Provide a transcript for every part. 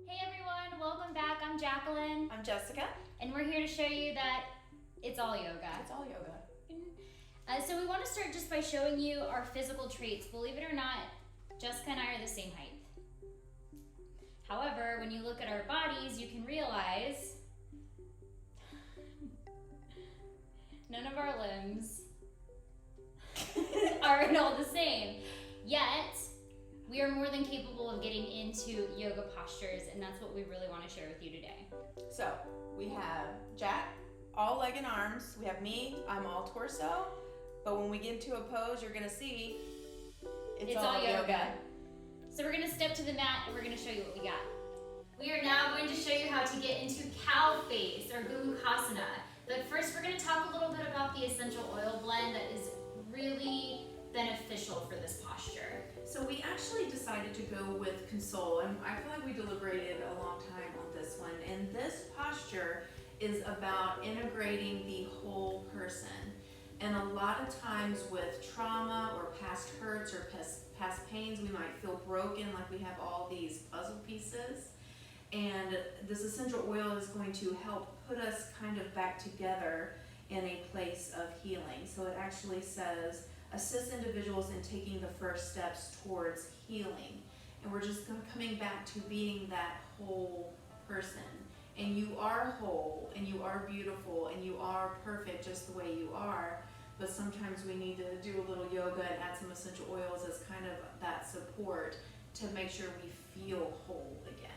Hey everyone, welcome back. I'm Jacqueline. I'm Jessica. And we're here to show you that it's all yoga. It's all yoga. So we want to start just by showing you our physical traits. Believe it or not, Jessica and I are the same height. However, when you look at our bodies, you can realize none of our limbs aren't all the same. Yet, we are more than capable of getting into yoga postures, and that's what we really want to share with you today. So we have Jack, all leg and arms. We have me, I'm all torso. But when we get into a pose, you're gonna see it's all yoga. So we're gonna step to the mat and we're gonna show you what we got. We are now going to show you how to get into cow face or Gomukhasana. But first we're gonna talk a little bit about the essential oil blend that is really beneficial for this posture. So we actually decided to go with Console, and I feel like we deliberated a long time on this one. And this posture is about integrating the whole person. And a lot of times with trauma or past hurts or past pains, we might feel broken, like we have all these puzzle pieces. And this essential oil is going to help put us kind of back together in a place of healing. So it actually says, assist individuals in taking the first steps towards healing. And we're just coming back to being that whole person. And you are whole, and you are beautiful, and you are perfect just the way you are. But sometimes we need to do a little yoga and add some essential oils as kind of that support to make sure we feel whole again.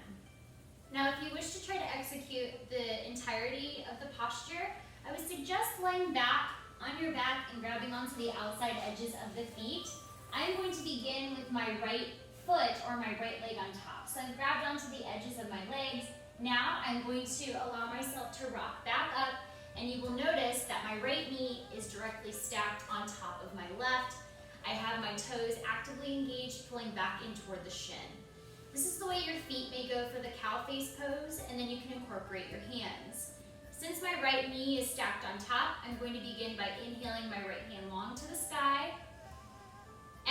Now, if you wish to try to execute the entirety of the posture, I would suggest laying back on your back and grabbing onto the outside edges of the feet. I'm going to begin with my right foot or my right leg on top. So I've grabbed onto the edges of my legs. Now I'm going to allow myself to rock back up, and you will notice that my right knee is directly stacked on top of my left. I have my toes actively engaged, pulling back in toward the shin. This is the way your feet may go for the cow face pose, and then you can incorporate your hands. Since my right knee is stacked on top, I'm going to begin by inhaling my right hand long to the sky,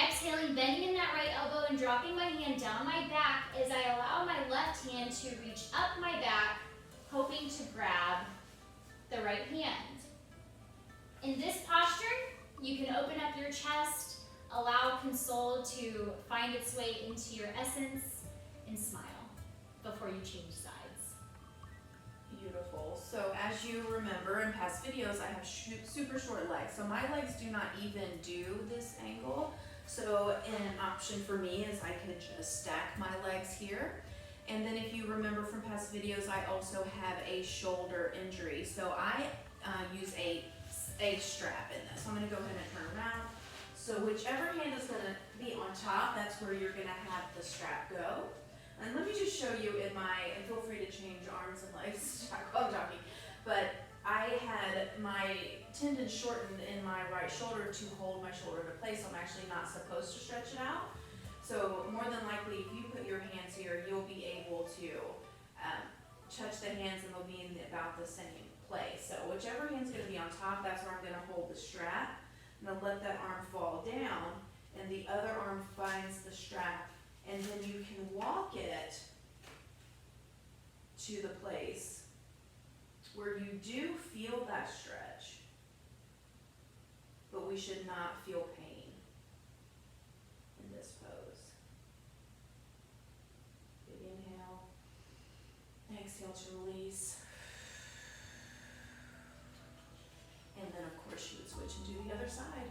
exhaling, bending in that right elbow and dropping my hand down my back as I allow my left hand to reach up my back, hoping to grab the right hand. In this posture, you can open up your chest, allow Console to find its way into your essence, and smile before you change sides. Beautiful. So as you remember in past videos, I have super short legs. So my legs do not even do this angle. So an option for me is I could just stack my legs here. And then if you remember from past videos, I also have a shoulder injury. So I use a strap in this. So I'm gonna go ahead and turn around. So whichever hand is gonna be on top, that's where you're gonna have the strap go. And let me just show you in and feel free to change arms and legs while I'm talking. But I had my tendon shortened in my right shoulder to hold my shoulder in place. So I'm actually not supposed to stretch it out. So more than likely, if you put your hands here, you'll be able to touch the hands and they'll be in about the same place. So whichever hand's gonna be on top, that's where I'm gonna hold the strap. I'm gonna let that arm fall down and the other arm finds the strap, and then you can walk it to the place where you do feel that stretch, but we should not feel pain in this pose. Big inhale, exhale to release. And then of course you would switch and do the other side.